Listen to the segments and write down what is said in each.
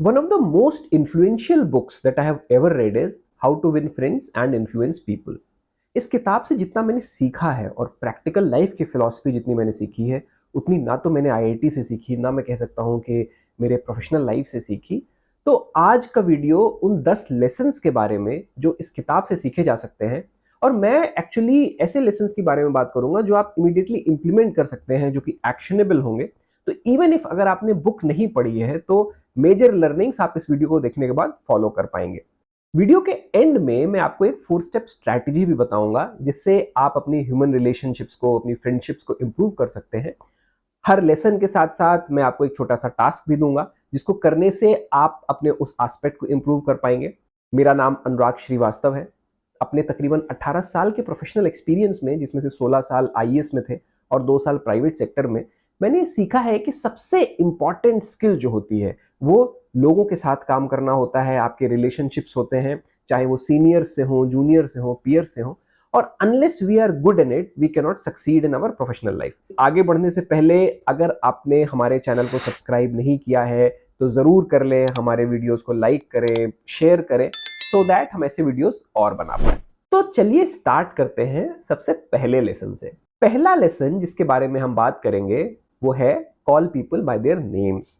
One of the most influential books that I have ever read is How to Win Friends and Influence People. इस किताब से जितना मैंने सीखा है और प्रैक्टिकल लाइफ की फिलॉसफी जितनी मैंने सीखी है, उतनी ना तो मैंने आईआईटी से सीखी, ना मैं कह सकता हूँ कि मेरे प्रोफेशनल लाइफ से सीखी। तो आज का वीडियो उन 10 लेसन्स के बारे में जो इस किताब से सीखे जा सकते हैं, और मैं एक्चुअली ऐसे लेसन्स के बारे में बात करूंगा जो आप इमीडिएटली इंप्लीमेंट कर सकते हैं, जो कि एक्शनेबल होंगे। तो इवन इफ अगर आपने बुक नहीं पढ़ी है तो मेजर लर्निंग्स आप इस वीडियो को देखने के बाद फॉलो कर पाएंगे। वीडियो के एंड में मैं आपको एक 4 स्टेप स्ट्रैटेजी भी बताऊंगा जिससे आप अपनी ह्यूमन रिलेशनशिप्स को, अपनी फ्रेंडशिप्स को इंप्रूव कर सकते हैं। हर लेसन के साथ साथ मैं आपको एक छोटा सा टास्क भी दूंगा जिसको करने से आप अपने उस एस्पेक्ट को इंप्रूव कर पाएंगे। मेरा नाम अनुराग श्रीवास्तव है। अपने तकरीबन 18 साल के प्रोफेशनल एक्सपीरियंस में, जिसमें से 16 साल आईएएस में थे और 2 साल प्राइवेट सेक्टर में, मैंने सीखा है कि सबसे इंपॉर्टेंट स्किल जो होती है वो लोगों के साथ काम करना होता है। आपके रिलेशनशिप्स होते हैं, चाहे वो सीनियर से हो, जूनियर से हो, पीयर से हो, और unless we are good in it we can not succeed in our professional life. आगे बढ़ने से पहले अगर आपने हमारे चैनल को सब्सक्राइब नहीं किया है तो जरूर कर लें, हमारे वीडियोस को लाइक करें, शेयर करें, सो दैट हम ऐसे वीडियोस और बना पाए। तो चलिए स्टार्ट करते हैं सबसे पहले लेसन से। पहला लेसन जिसके बारे में हम बात करेंगे वो है call people bye their names.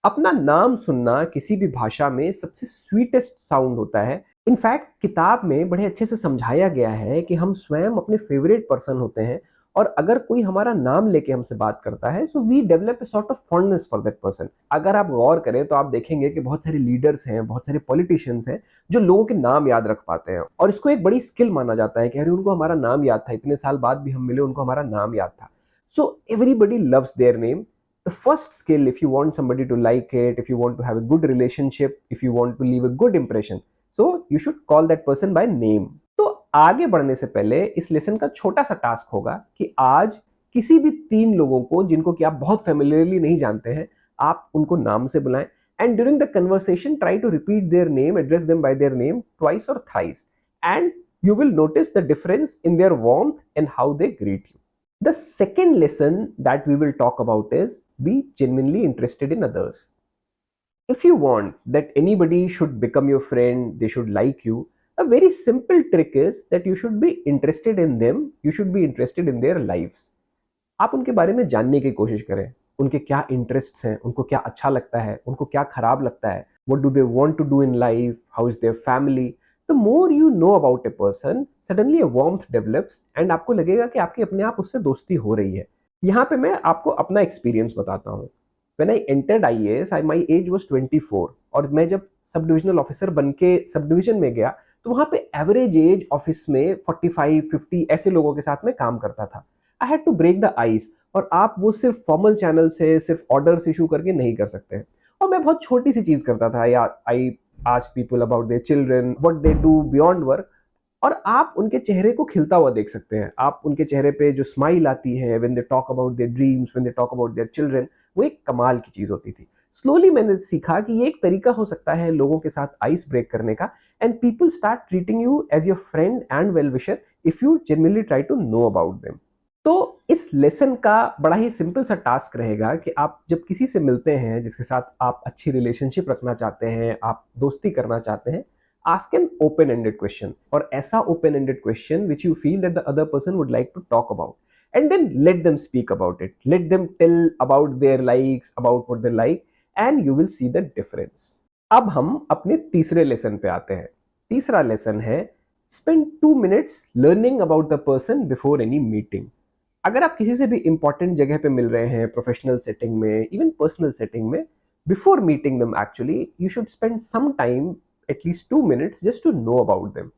अपना नाम सुनना किसी भी भाषा में सबसे स्वीटेस्ट साउंड होता है। इनफैक्ट किताब में बड़े अच्छे से समझाया गया है कि हम स्वयं अपने फेवरेट पर्सन होते हैं, और अगर कोई हमारा नाम लेके हमसे बात करता है so we develop a sort of fondness for that person. अगर आप गौर करें तो आप देखेंगे कि बहुत सारे लीडर्स हैं, बहुत सारे पॉलिटिशियंस हैं जो लोगों के नाम याद रख पाते हैं, और इसको एक बड़ी स्किल माना जाता है कि अरे उनको हमारा नाम याद था, इतने साल बाद भी हम मिले, उनको हमारा नाम याद था। So everybody loves their name. The first skill, if you want somebody to like it, if you want to have a good relationship, if you want to leave a good impression, so you should call that person by name. तो आगे बढ़ने से पहले इस lesson का छोटा सा task होगा कि आज किसी भी 3 लोगों को जिनको कि आप बहुत फेमिलियरली नहीं जानते हैं, आप उनको नाम से बुलाएं, and during the conversation try to repeat their name, address them by their name twice or thrice, and you will notice the difference in their warmth and how they greet you. The second lesson that we will talk about is be genuinely interested in others. If you want that anybody should become your friend, they should like you, a very simple trick is that you should be interested in them, you should be interested in their lives. आप उनके बारे में जानने की कोशिश करें, उनके क्या इंटरेस्ट्स हैं, उनको क्या अच्छा लगता है, उनको क्या खराब लगता है, what do they want to do in life, how is their family. The more you know about a person, suddenly a warmth develops and आपको लगेगा कि आपकी अपने आप उससे दोस्ती हो रही है। यहाँ पे मैं आपको अपना एक्सपीरियंस बताता हूँ। When I entered IAS, my age was 24, और मैं जब सब डिविजनल ऑफिसर बन के सब डिवीजन में गया तो वहाँ पे एवरेज एज ऑफिस में 45-50 ऐसे लोगों के साथ में काम करता था। I had to break the ice, और आप वो सिर्फ फॉर्मल चैनल से सिर्फ ऑर्डर्स इशू करके नहीं कर सकते हैं। और मैं बहुत छोटी सी चीज करता था, या I ask people about their children, what they do beyond work, और आप उनके चेहरे को खिलता हुआ देख सकते हैं। आप उनके चेहरे पे जो स्माइल आती है when they talk about their dreams, when they talk about their children, वो एक कमाल की चीज होती थी। स्लोली मैंने सीखा कि ये एक तरीका हो सकता है लोगों के साथ आइस ब्रेक करने का, and people start treating you as your friend and well wisher if you genuinely try to know about them. तो इस लेसन का बड़ा ही सिंपल सा टास्क रहेगा कि आप जब किसी से मिलते हैं जिसके साथ आप अच्छी रिलेशनशिप रखना चाहते हैं, आप दोस्ती करना चाहते हैं, ask an open-ended question, और ऐसा open-ended question which you feel that the other person would like to talk about, and then let them speak about it, let them tell about their likes, about what they like, and you will see the difference. अब हम अपने तीसरे lesson पे आते हैं। तीसरा lesson है spend 2 minutes learning about the person before any meeting. अगर आप किसी से भी इंपॉर्टेंट जगह पे मिल रहे हैं, प्रोफेशनल सेटिंग में, इवन पर्सनल सेटिंग में, before meeting them actually you should spend some time, at least 2 minutes, just to know about them.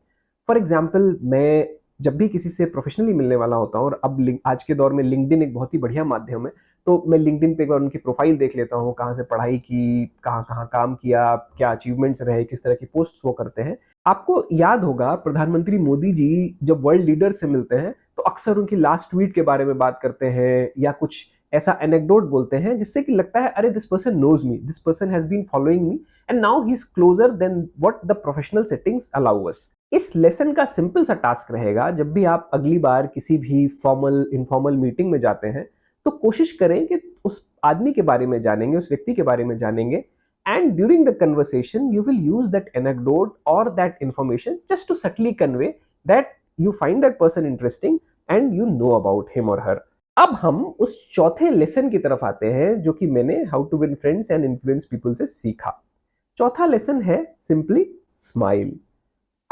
For example, मैं जब भी किसी से प्रोफेशनली मिलने वाला होता हूँ, और अब आज के दौर में लिंक्डइन एक बहुत ही बढ़िया माध्यम है, तो मैं लिंक्डइन पे एक बार उनकी प्रोफाइल देख लेता हूँ, कहाँ से पढ़ाई की, कहाँ कहाँ काम किया, क्या अचीवमेंट्स रहे, किस तरह की पोस्ट वो करते हैं। आपको याद होगा प्रधानमंत्री मोदी जी जब वर्ल्ड लीडर से मिलते हैं तो अक्सर उनकी लास्ट ट्वीट के बारे में बात करते हैं, या कुछ ऐसा एनेक्डोट बोलते हैं जिससे कि लगता है अरे this person knows me, this person has been following me, and now he is closer than what the professional settings allow us. इस लेसन का सिंपल सा टास्क रहेगा, जब भी आप अगली बार किसी भी फॉर्मल इनफॉर्मल मीटिंग में जाते हैं तो कोशिश करें कि उस आदमी के बारे में जानेंगे, उस व्यक्ति के बारे में जानेंगे, And during the conversation, you will use that anecdote or that information just to subtly convey that you find that person interesting and you know about him or her. अब हम उस चौथे लेसन की तरफ आते हैं जो कि मैंने how to win friends and influence people से सीखा। चौथा लेसन है सिंपली स्माइल।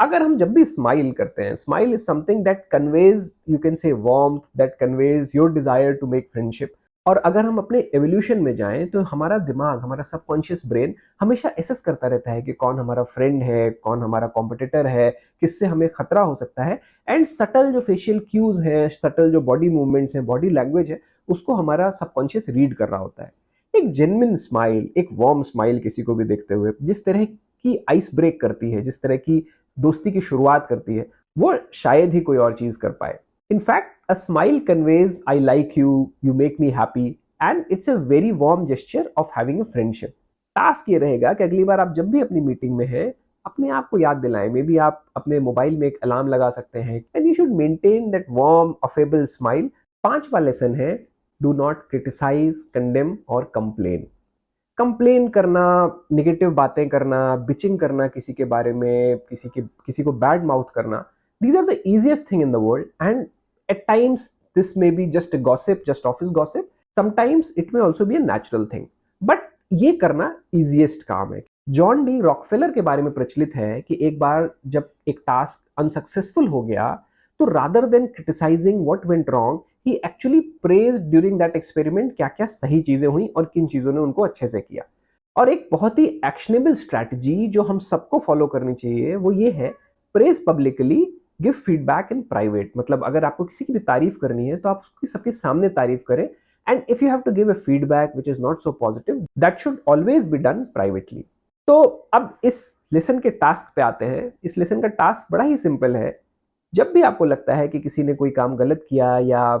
अगर हम जब भी स्माइल करते हैं, smile is something that conveys, you can say warmth, that conveys your desire to make friendship. और अगर हम अपने एवोल्यूशन में जाएं तो हमारा दिमाग, हमारा सबकॉन्शियस ब्रेन हमेशा एसेस करता रहता है कि कौन हमारा फ्रेंड है, कौन हमारा कॉम्पिटिटर है, किससे हमें खतरा हो सकता है। एंड सटल जो फेशियल क्यूज है, सटल जो बॉडी मूवमेंट्स है, बॉडी लैंग्वेज है, उसको हमारा सबकॉन्शियस रीड कर रहा होता है। एक जेन्युइन स्माइल, एक वार्म स्माइल किसी को भी देखते हुए जिस तरह की आइस ब्रेक करती है, जिस तरह की दोस्ती की शुरुआत करती है, वो शायद ही कोई और चीज कर पाए। In fact a smile conveys I like you, you make me happy, and it's a very warm gesture of having a friendship. Task ये रहेगा कि अगली बार आप जब भी अपनी मीटिंग में हैं, अपने आप को याद दिलाएं। मे बी आप अपने मोबाइल में एक अलार्म लगा सकते हैं and you should maintain that warm affable smile. पांचवा लेसन है डू नॉट क्रिटिसाइज, कंडेम और कंप्लेन। कंप्लेन करना, नेगेटिव बातें करना, बिचिंग करना किसी के बारे में, किसी को बैड माउथ करना, these are the easiest thing in the world. And at times this may be just gossip, just office gossip, sometimes it may also be a natural thing, but ये करना इजिएस्ट काम है। John D Rockefeller के बारे में प्रचलित है कि एक बार जब एक टास्क अनसक्सेसफुल हो गया, तो rather than criticising what went wrong, he actually praised during that experiment क्या क्या सही चीजें हुई और किन चीजों ने उनको अच्छे से किया। और एक बहुत ही एक्शनेबल स्ट्रैटेजी जो हम सबको फॉलो करनी चाहिए वो ये है, praise publicly, give feedback in private. मतलब अगर आपको किसी की भी तारीफ करनी है तो आप उसकी सबके सामने तारीफ करें। And if you have to give a feedback which is not so positive, that should always be done privately. तो अब इस लेसन के टास्क पे आते हैं। इस लेसन का टास्क बड़ा ही सिंपल है। जब भी आपको लगता है कि किसी ने कोई काम गलत किया या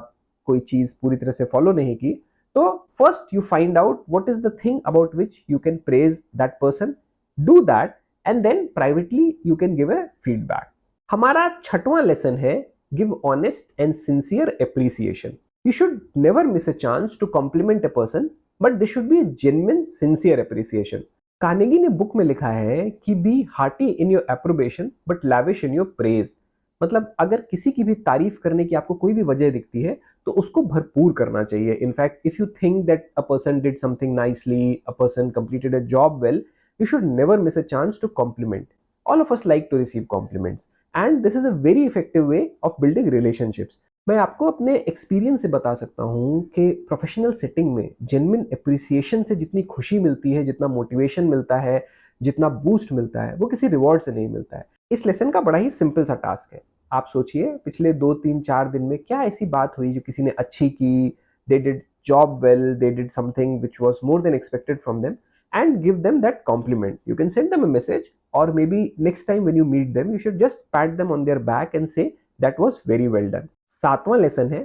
कोई चीज पूरी तरह से फॉलो नहीं की, तो first you find out what is the thing about which you can praise that person, do that, and then privately you can give a feedback. हमारा छठवां लेसन है give honest and sincere appreciation. You should never miss a chance to compliment a person, but this should be a genuine sincere appreciation. Carnegie ने book में लिखा है कि be hearty in your approbation but lavish in your praise. मतलब अगर किसी की भी तारीफ करने की आपको कोई भी वजह दिखती है तो उसको भरपूर करना चाहिए। In fact if you think that a person did something nicely, a person completed a job well, you should never miss a chance to compliment. All of us like to receive compliments, and this is a very effective way of building relationships. मैं आपको अपने experience से बता सकता हूँ कि professional setting में genuine appreciation से जितनी खुशी मिलती है, जितना मोटिवेशन मिलता है, जितना बूस्ट मिलता है, वो किसी रिवॉर्ड से नहीं मिलता है। इस लेसन का बड़ा ही सिंपल सा टास्क है। आप सोचिए पिछले 2 3 4 दिन में क्या ऐसी बात हुई जो किसी ने अच्छी की, they did job well, they did something which was more than expected from them, and give them that compliment. You can send them a message, or maybe next time when you meet them, you should just pat them on their back and say that was very well done. सातवां lesson है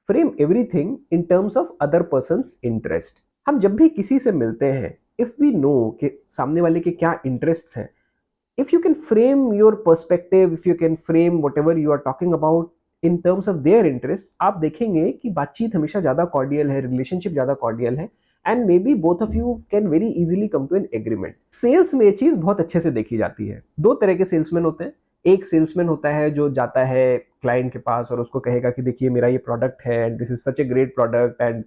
frame everything in terms of other persons interest. हम जब भी किसी से मिलते हैं, if we know कि सामने वाले के क्या इंटरेस्ट हैं, if you can frame your perspective, if you can frame whatever you are talking about in terms of their interests, आप देखेंगे कि बातचीत हमेशा ज्यादा कॉर्डियल है, रिलेशनशिप ज्यादा कॉर्डियल है, and may be both of you can very easily come to an agreement. Sales में ये चीज बहुत अच्छे से देखी जाती है। दो तरह के सेल्समैन होते हैं। एक सेल्समैन होता है जो जाता है क्लाइंट के पास और उसको कहेगा कि देखिए मेरा ये प्रोडक्ट है and this is such a great product and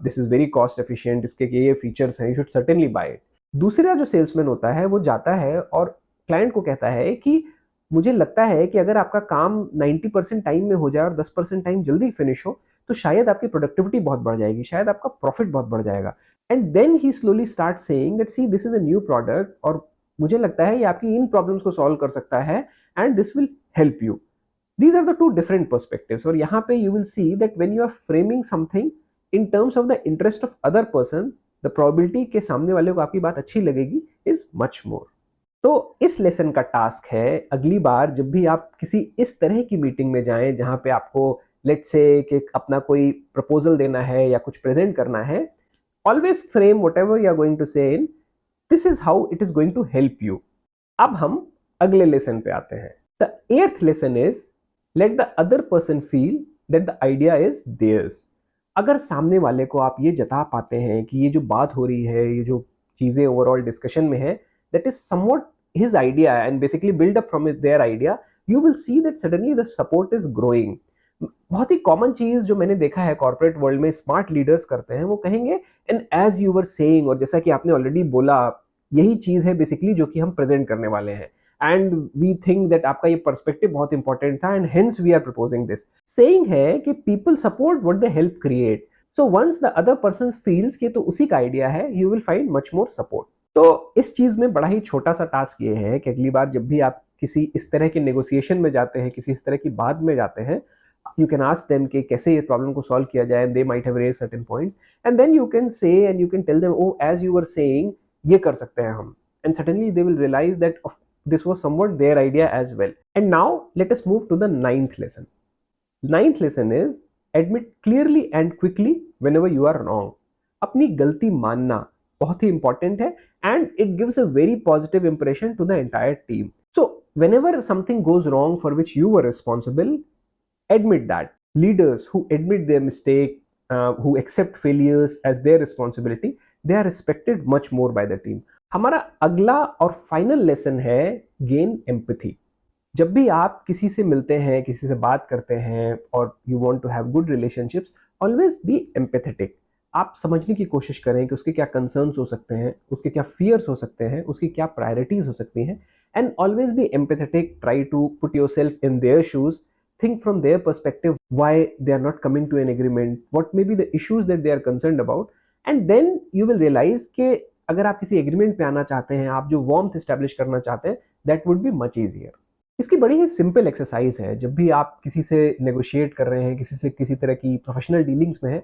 this is very cost efficient, इसके ये फीचर्स हैं, you should certainly buy it. दूसरा जो सेल्समैन होता है वो जाता है और क्लाइंट को कहता है कि मुझे लगता है कि अगर आपका काम 90% टाइम में हो जाए और 10% टाइम जल्दी फिनिश हो, तो शायद आपकी प्रोडक्टिविटी बहुत बढ़ जाएगी, शायद आपका प्रॉफिट बहुत बढ़ जाएगा। And then he slowly start saying that see this is a new product और मुझे लगता है ये आपकी इन प्रॉब्लम्स को सॉल्व कर सकता है and this will help you. These are the two different perspectives. और यहाँ पे you will see that when you are framing something in terms of the interest of other person, the probability कि सामने वाले को आपकी बात अच्छी लगेगी is much more. तो इस लेसन का टास्क है अगली बार जब भी आप किसी इस तरह की मीटिंग में जाएं जहां पे आपको लेट्स से कि अपना कोई प्रपोजल देना है या कुछ प्रेजेंट करना है, always frame whatever you are going to say in this is how it is going to help you. अब हम अगले लेसन पे आते हैं। The eighth lesson is let the other person feel that the idea is theirs. अगर सामने वाले को आप ये जता पाते हैं कि ये जो बात हो रही है, ये जो चीज़ें ओवरऑल डिस्कशन में है, that is somewhat his idea and basically build up from their idea, you will see that suddenly the support is growing. बहुत ही कॉमन चीज जो मैंने देखा है कॉर्पोरेट वर्ल्ड में स्मार्ट लीडर्स करते हैं, वो कहेंगे and as you were saying, और जैसा कि आपने ऑलरेडी बोला, यही चीज है बेसिकली जो कि हम प्रेजेंट करने वाले हैं। एंड वी थिंक दैट आपका ये पर्सपेक्टिव बहुत इंपॉर्टेंट था and hence we are proposing this. Saying है कि people support what they help create, so once the other person feels कि तो उसी का आइडिया है, you will find much more support. तो इस चीज में बड़ा ही छोटा सा टास्क ये है कि अगली बार जब भी आप किसी इस तरह के नेगोशिएशन में जाते हैं, किसी इस तरह की बात में जाते हैं, you can ask them कि कैसे ये प्रॉब्लम को सॉल्व किया जाए, and they might have raised certain points, and then you can say and you can tell them, oh as you were saying, ये कर सकते हैं हम, and suddenly they will realize that this was somewhat their idea as well. And now let us move to the ninth lesson. Ninth lesson is admit clearly and quickly whenever you are wrong. अपनी गलती मानना बहुत ही important है, and it gives a very positive impression to the entire team. So whenever something goes wrong for which you were responsible, admit that. Leaders who admit their mistake, who accept failures as their responsibility, they are respected much more by the team. हमारा अगला और final lesson है gain empathy. जब भी आप किसी से मिलते हैं, किसी से बात करते हैं और you want to have good relationships, always be empathetic. आप समझने की कोशिश करें कि उसके क्या कंसर्न्स हो सकते हैं, उसके क्या फियर्स हो सकते हैं, उसकी क्या प्रायोरिटीज हो सकती हैं, and always be empathetic. Try to put yourself in their shoes, think from their perspective why they are not coming to an agreement, what may be the issues that they are concerned about, and then you will realize कि अगर आप किसी agreement पे आना चाहते हैं, आप जो वार्मथ एस्टैब्लिश करना चाहते हैं, that would be much easier. इसकी बड़ी ही सिंपल एक्सरसाइज है। जब भी आप किसी से नेगोशिएट कर रहे हैं, किसी से किसी तरह की प्रोफेशनल डीलिंग्स में है,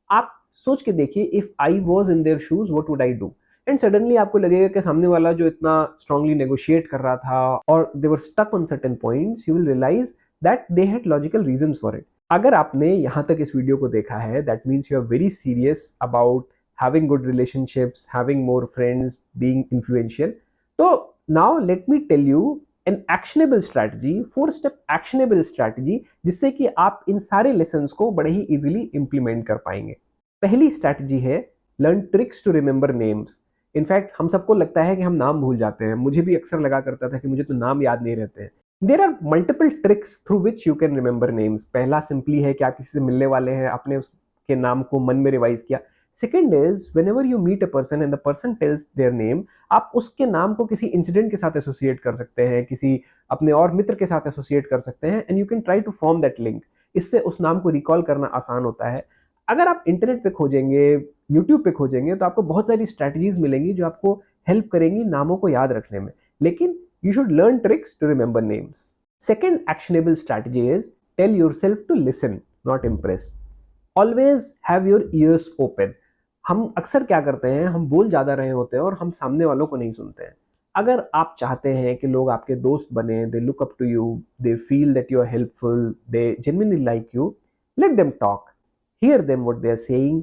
आप सोच के देखिए, if I was in their shoes what would I do, and suddenly आपको लगेगा कि सामने वाला जो इतना स्ट्रांगली नेगोशिएट कर रहा था और they were stuck on certain points, you will realize that they had logical reasons for it. अगर आपने यहाँ तक इस वीडियो को देखा है, that means you are very serious about having good relationships, having more friends, being influential. तो now let me tell you an actionable strategy, 4 step actionable strategy, जिससे कि आप इन सारे लेसन्स को बड़े ही इजीली इंप्लीमेंट कर पाएंगे। पहली स्ट्रैटेजी है learn tricks to remember names. In fact हम सबको लगता है कि हम नाम भूल जाते हैं, मुझे भी अक्सर लगा करता था कि मुझे तो नाम याद नहीं रहते हैं। There are multiple tricks through which you can remember names. पहला सिंपली है कि आप किसी से मिलने वाले हैं, आपने उसके नाम को मन में रिवाइज किया। Second is whenever you meet a person and the person tells their name, आप उसके नाम को किसी इंसिडेंट के साथ एसोसिएट कर सकते हैं, किसी अपने और मित्र के साथ एसोसिएट कर सकते हैं, and you can try to form that link. इससे उस नाम को रिकॉल करना आसान होता है। अगर आप इंटरनेट पे खोजेंगे, यूट्यूब पे खोजेंगे, तो आपको बहुत सारी स्ट्रैटेजीज मिलेंगी जो आपको हेल्प करेंगी नामों को याद रखने में, लेकिन you should learn tricks to remember names. Second actionable strategy is tell yourself to listen, not impress. Always have your ears open. हम अक्सर क्या करते हैं, हम बोल ज़्यादा रहे होते हैं और हम सामने वालों को नहीं सुनते हैं। अगर आप चाहते हैं कि लोग आपके दोस्त बने, they look up to you, they feel that you are helpful, they genuinely like you, let them talk. Hear them what they are saying,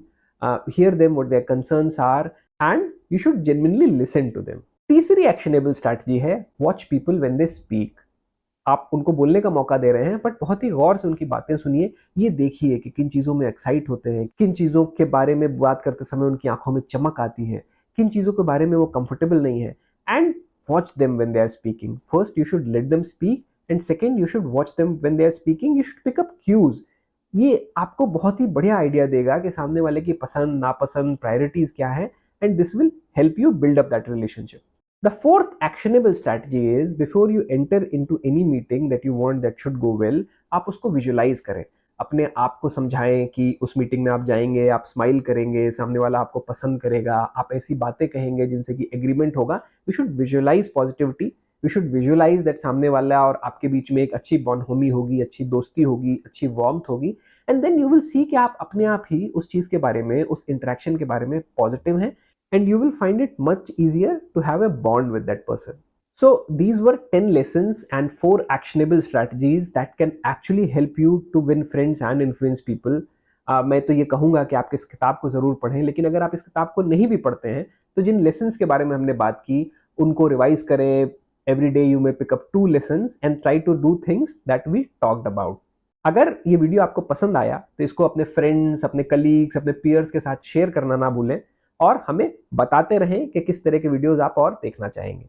hear them what their concerns are, and you should genuinely listen to them. तीसरी actionable strategy है watch people when they speak. आप उनको बोलने का मौका दे रहे हैं, but बहुत ही गौर से उनकी बातें सुनिए। ये देखिए कि किन चीज़ों में एक्साइट होते हैं, किन चीज़ों के बारे में बात करते समय उनकी आंखों में चमक आती है, किन चीज़ों के बारे में वो कंफर्टेबल नहीं है, and watch them when they are speaking. First you should let them speak, and second you should watch them when they are speaking. You should pick up cues. ये आपको बहुत ही बढ़िया आइडिया देगा कि सामने वाले की पसंद नापसंद, प्रायोरिटीज क्या है, and this will help you build up that relationship. The fourth actionable strategy is before you enter into any meeting that you want that should go well, आप उसको visualize करें। अपने आप को समझाएं कि उस मीटिंग में आप जाएंगे, आप स्माइल करेंगे, सामने वाला आपको पसंद करेगा, आप ऐसी बातें कहेंगे जिनसे कि एग्रीमेंट होगा। You should visualise positivity, you should visualise that सामने वाला और आपके बीच में एक अच्छी बॉन्डहोमी होगी, अच्छी दोस्ती होगी, अच्छी वार्मथ होगी, and then you will see कि आप अपने आप ही उस चीज़ के बारे में, उस इंटरेक्शन के बारे में पॉजिटिव हैं, and you will find it much easier to have a bond with that person. So these were 10 lessons and 4 actionable strategies that can actually help you to win friends and influence people. मैं तो ये कहूँगा कि आप इस किताब को ज़रूर पढ़ें, लेकिन अगर आप इस किताब को नहीं भी पढ़ते हैं, तो जिन लेसन्स के बारे में हमने बात की, उनको रिवाइज करें। Every day you may pick up 2 lessons and try to do things that we talked about. अगर ये वीडियो आपको पसंद आया, तो इसको अपने फ्रेंड्स, अपने कलीग्स, अपने पीयर्स के साथ शेयर करना ना भूलें। और हमें बताते रहें कि किस तरह के वीडियोस आप और देखना चाहेंगे।